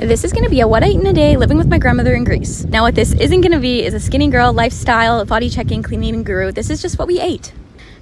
This is gonna be a what I eat in a day living with my grandmother in Greece. Now what this isn't gonna be is a skinny girl lifestyle, body checking, clean eating guru. This is just what we ate.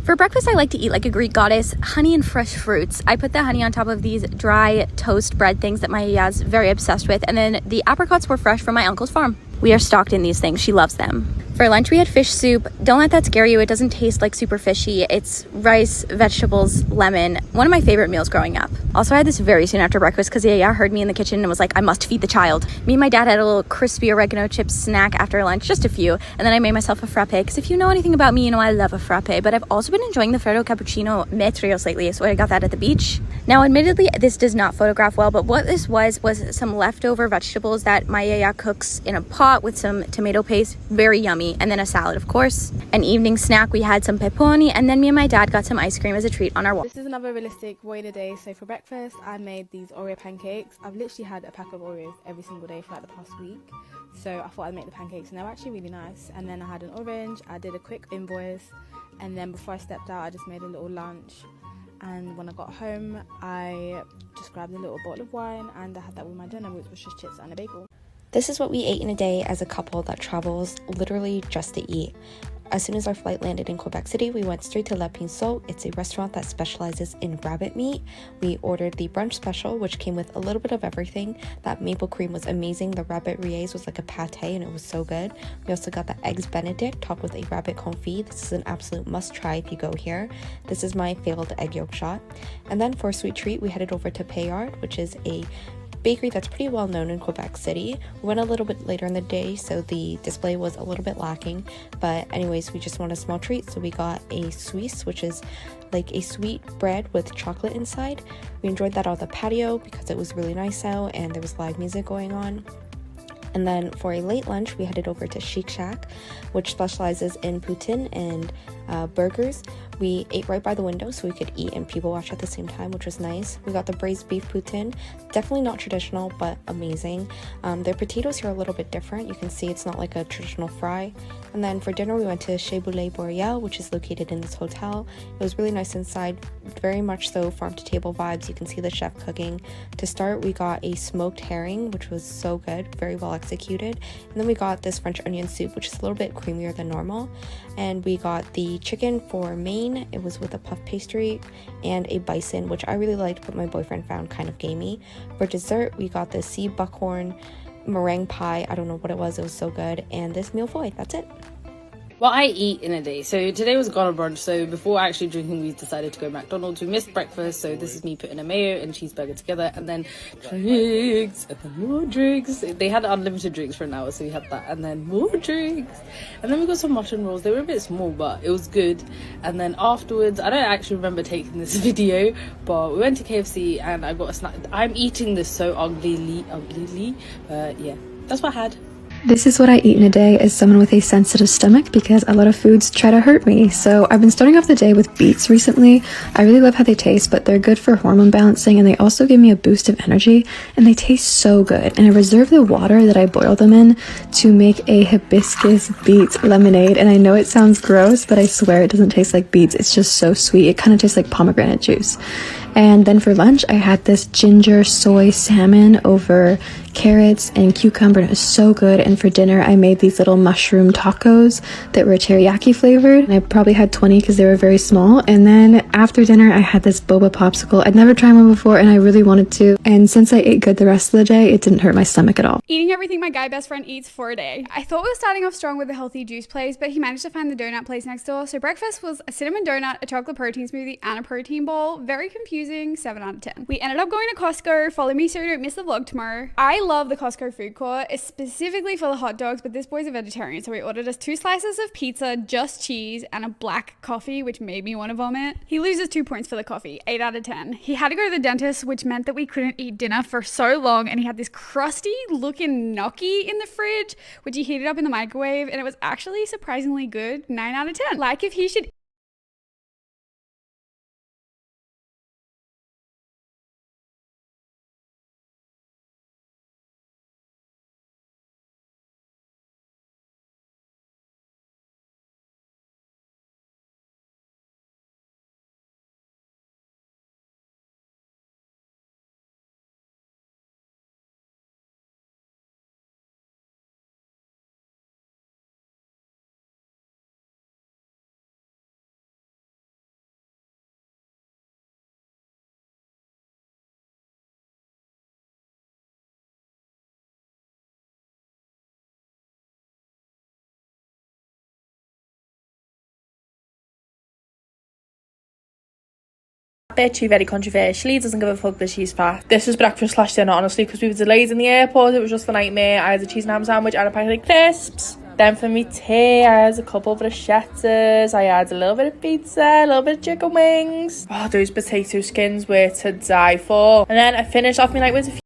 For breakfast, I like to eat like a Greek goddess, honey and fresh fruits. I put the honey on top of these dry toast bread things that my Yaya's very obsessed with, and then the apricots were fresh from my uncle's farm. We are stocked in these things. She loves them. For lunch, we had fish soup. Don't let that scare you. It doesn't taste like super fishy. It's rice, vegetables, lemon. One of my favorite meals growing up. Also, I had this very soon after breakfast because Yaya heard me in the kitchen and was like, I must feed the child. Me and my dad had a little crispy oregano chip snack after lunch, just a few. And then I made myself a frappe because if you know anything about me, you know I love a frappe. But I've also been enjoying the Freddo Cappuccino Metrios lately, so I got that at the beach. Now, admittedly, this does not photograph well, but what this was some leftover vegetables that my Yaya cooks in a pot with some tomato paste. Very yummy. And then a salad, of course. An evening snack, we had some pepperoni, and then me and my dad got some ice cream as a treat on our walk. This is another realistic what in a day. So for breakfast, I made these Oreo pancakes. I've literally had a pack of Oreos every single day for like the past week. So I thought I'd make the pancakes, and they were actually really nice. And then I had an orange, I did a quick invoice, and then before I stepped out, I just made a little lunch. And when I got home, I just grabbed a little bottle of wine, and I had that with my dinner, which was just chips and a bagel. This is what we ate in a day as a couple that travels literally just to eat. As soon as our flight landed in Quebec City, we went straight to Le Pinceau. It's a restaurant that specializes in rabbit meat. We ordered the brunch special, which came with a little bit of everything. That maple cream was amazing. The rabbit rillets was like a pate and it was so good. We also got the eggs benedict topped with a rabbit confit. This is an absolute must try if you go here. This is my failed egg yolk shot. And then for a sweet treat, we headed over to Payard, which is a bakery that's pretty well known in Quebec City. We went a little bit later in the day, so the display was a little bit lacking, but anyways, we just want a small treat, so we got a Suisse, which is like a sweet bread with chocolate inside. We enjoyed that on the patio because it was really nice out and there was live music going on. And then for a late lunch, we headed over to Chic Shack, which specializes in poutine and burgers. We ate right by the window so we could eat and people watch at the same time, which was nice. We got the braised beef poutine. Definitely not traditional, but amazing. Their potatoes here are a little bit different. You can see it's not like a traditional fry. And then for dinner, we went to Chez Boulet Boreal, which is located in this hotel. It was really nice inside, very much so farm to table vibes. You can see the chef cooking. To start, we got a smoked herring, which was so good, very well executed. And then we got this French onion soup, which is a little bit creamier than normal. And we got the chicken for main. It was with a puff pastry and a bison, which I really liked, but my boyfriend found kind of gamey. For dessert, we got the sea buckhorn meringue pie. I don't know what it was so good. And this mille-feuille. That's it. What I eat in a day. So today was Ghana brunch. So before actually drinking, we decided to go to McDonald's. We missed breakfast. So this is me putting a mayo and cheeseburger together. And then drinks. And then more drinks. They had unlimited drinks for an hour. So we had that. And then more drinks. And then we got some mutton rolls. They were a bit small, but it was good. And then afterwards, I don't actually remember taking this video, but we went to KFC and I got a snack. I'm eating this so uglily. But yeah, that's what I had. This is what I eat in a day as someone with a sensitive stomach because a lot of foods try to hurt me. So I've been starting off the day with beets recently. I really love how they taste, but they're good for hormone balancing and they also give me a boost of energy and they taste so good. And I reserve the water that I boil them in to make a hibiscus beet lemonade. And I know it sounds gross, but I swear it doesn't taste like beets. It's just so sweet. It kind of tastes like pomegranate juice. And then for lunch, I had this ginger soy salmon over carrots and cucumber, and it was so good. And for dinner, I made these little mushroom tacos that were teriyaki flavored, and I probably had 20 because they were very small. And then after dinner, I had this boba popsicle. I'd never tried one before and I really wanted to, and since I ate good the rest of the day, it didn't hurt my stomach at all. Eating everything my guy best friend eats for a day. I thought we were starting off strong with a healthy juice place, but he managed to find the donut place next door. So breakfast was a cinnamon donut, a chocolate protein smoothie, and a protein bowl. Very confusing, 7 out of 10. We ended up going to Costco. Follow me so you don't miss the vlog tomorrow. I love the Costco food court, specifically for the hot dogs, but this boy's a vegetarian, so we ordered us 2 slices of pizza, just cheese, and a black coffee, which made me want to vomit. He loses 2 points for the coffee, 8 out of 10. He had to go to the dentist, which meant that we couldn't eat dinner for so long, and he had this crusty looking gnocchi in the fridge, which he heated up in the microwave, and it was actually surprisingly good, 9 out of 10. Like if he should outfit. She very controversially doesn't give a fuck that she's fat. This was breakfast / dinner, honestly, because we were delayed in the airport. It was just a nightmare. I had a cheese and ham sandwich and a packet of crisps. Then for me tea, I had a couple of bruschettas, I had a little bit of pizza, a little bit of chicken wings. Oh, those potato skins were to die for. And then I finished off my night with a few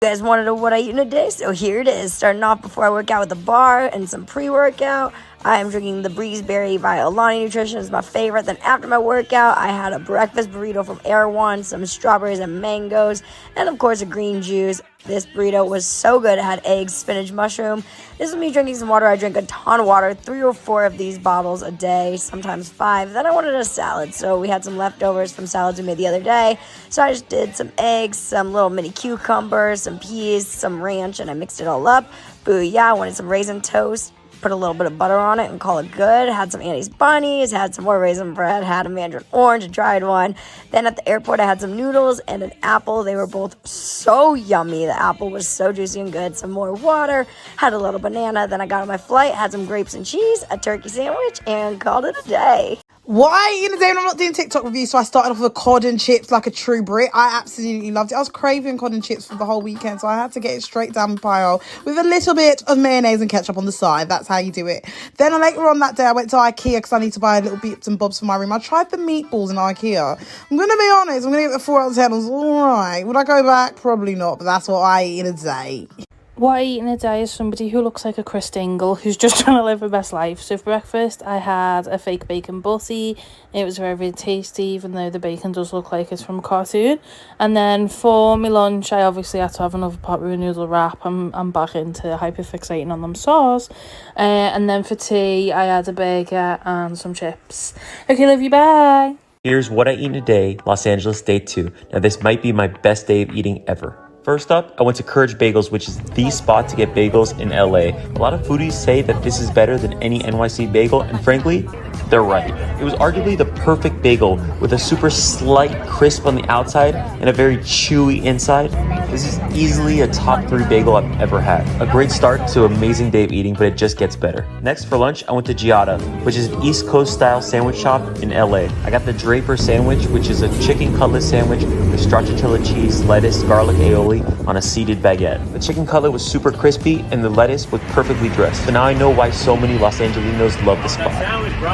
You guys want to know what I eat in a day? So here it is. Starting off before I work out with a bar and some pre-workout. I am drinking the Breezeberry by Alani Nutrition. It's my favorite. Then after my workout, I had a breakfast burrito from Air One, some strawberries and mangoes, and of course a green juice. This burrito was so good. It had eggs, spinach, mushroom. This is me drinking some water. I drink a ton of water, 3 or 4 of these bottles a day, sometimes 5. Then I wanted a salad, so we had some leftovers from salads we made the other day. So I just did some eggs, some little mini cucumbers, some peas, some ranch, and I mixed it all up. Booyah, I wanted some raisin toast. Put a little bit of butter on it and call it good. Had some Annie's bunnies, had some more raisin bread, had a mandarin orange, a dried one. Then at the airport, I had some noodles and an apple. They were both so yummy. The apple was so juicy and good. Some more water, had a little banana. Then I got on my flight, had some grapes and cheese, a turkey sandwich, and called it a day. What I ate in a day, and I'm not doing TikTok reviews, so I started off with cod and chips like a true Brit. I absolutely loved it. I was craving cod and chips for the whole weekend, so I had to get it straight down the pile with a little bit of mayonnaise and ketchup on the side. That's how you do it. Then later on that day, I went to IKEA because I need to buy little bits and bobs for my room. I tried the meatballs in IKEA. I'm going to be honest, I'm going to give it a 4 out of 10. I was all right. Would I go back? Probably not, but that's what I ate in a day. What I eat in a day is somebody who looks like a Chris Dingle who's just trying to live her best life. So for breakfast, I had a fake bacon butty. It was very, very tasty, even though the bacon does look like it's from a cartoon. And then for my lunch, I obviously had to have another pot with a noodle wrap. I'm back into hyperfixating on them sauce. And then for tea, I had a burger and some chips. Okay, love you, bye. Here's what I eat in a day, Los Angeles, day 2. Now this might be my best day of eating ever. First up, I went to Courage Bagels, which is the spot to get bagels in LA. A lot of foodies say that this is better than any NYC bagel, and frankly, they're right. It was arguably the perfect bagel with a super slight crisp on the outside and a very chewy inside. This is easily a top 3 bagel I've ever had. A great start to an amazing day of eating, but it just gets better. Next, for lunch, I went to Giada, which is an East Coast style sandwich shop in LA. I got the Draper sandwich, which is a chicken cutlet sandwich with stracciatella cheese, lettuce, garlic aioli on a seeded baguette. The chicken cutlet was super crispy and the lettuce was perfectly dressed. So now I know why so many Los Angelinos love the spot. Sandwich, bro.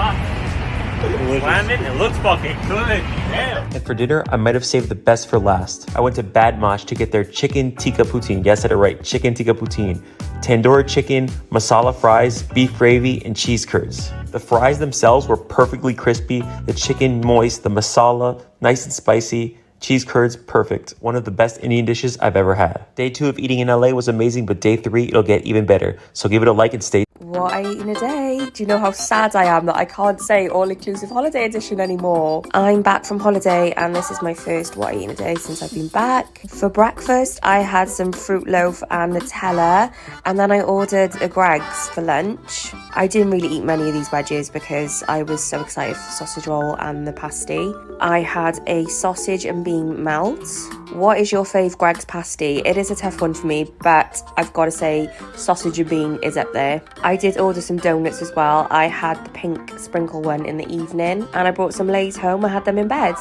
It looks fucking good. Damn. And for dinner, I might have saved the best for last. I went to Bad Mosh to get their chicken tikka poutine. Yeah, I said it right, chicken tikka poutine. Tandoori chicken, masala fries, beef gravy, and cheese curds. The fries themselves were perfectly crispy, the chicken moist, the masala nice and spicy, cheese curds perfect. One of the best Indian dishes I've ever had. Day 2 of eating in LA was amazing, but day 3, it'll get even better. So give it a like and stay. What I eat in a day? Do you know how sad I am that I can't say all-inclusive holiday edition anymore? I'm back from holiday and this is my first what I eat in a day since I've been back. For breakfast, I had some fruit loaf and Nutella, and then I ordered a Greggs for lunch. I didn't really eat many of these wedges because I was so excited for the sausage roll and the pasty. I had a sausage and bean melt. What is your fave Greggs pasty? It is a tough one for me, but I've got to say sausage and bean is up there. I did order some donuts as well. I had the pink sprinkle one in the evening and I brought some Lay's home. I had them in bed.